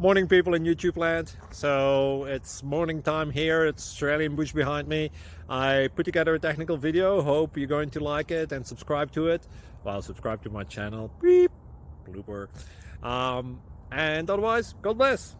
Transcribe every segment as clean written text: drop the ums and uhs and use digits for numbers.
Morning, people in YouTube land. So it's morning time here. It's Australian bush behind me. I put together a technical video. Hope you're going to like it and subscribe to it. Well, subscribe to my channel. Beep, blooper. And otherwise, God bless.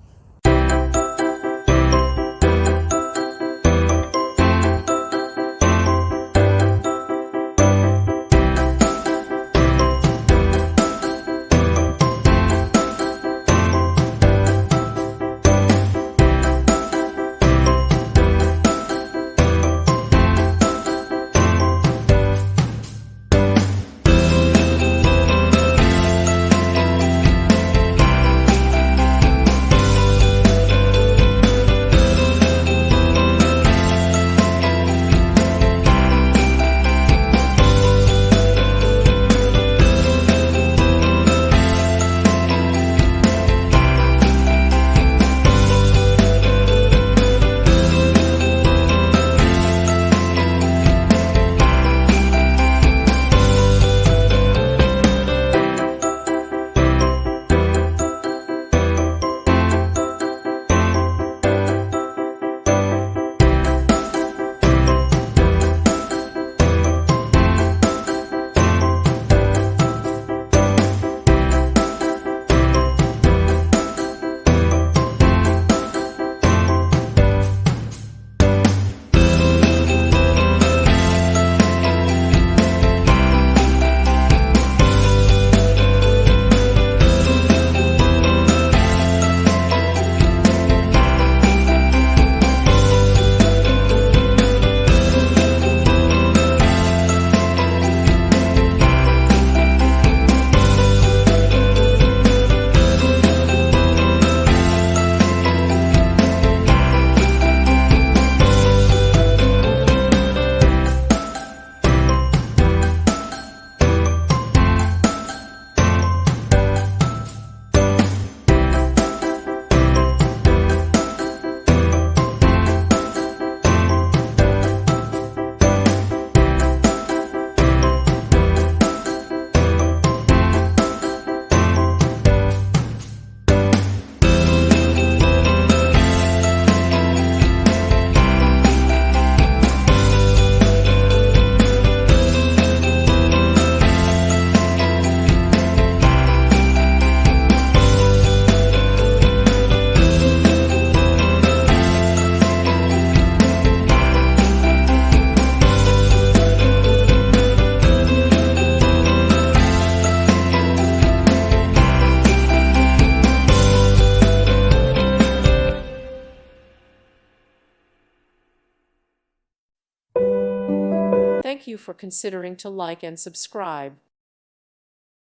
Thank you for considering to like and subscribe.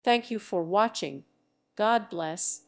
Thank you for watching. God bless.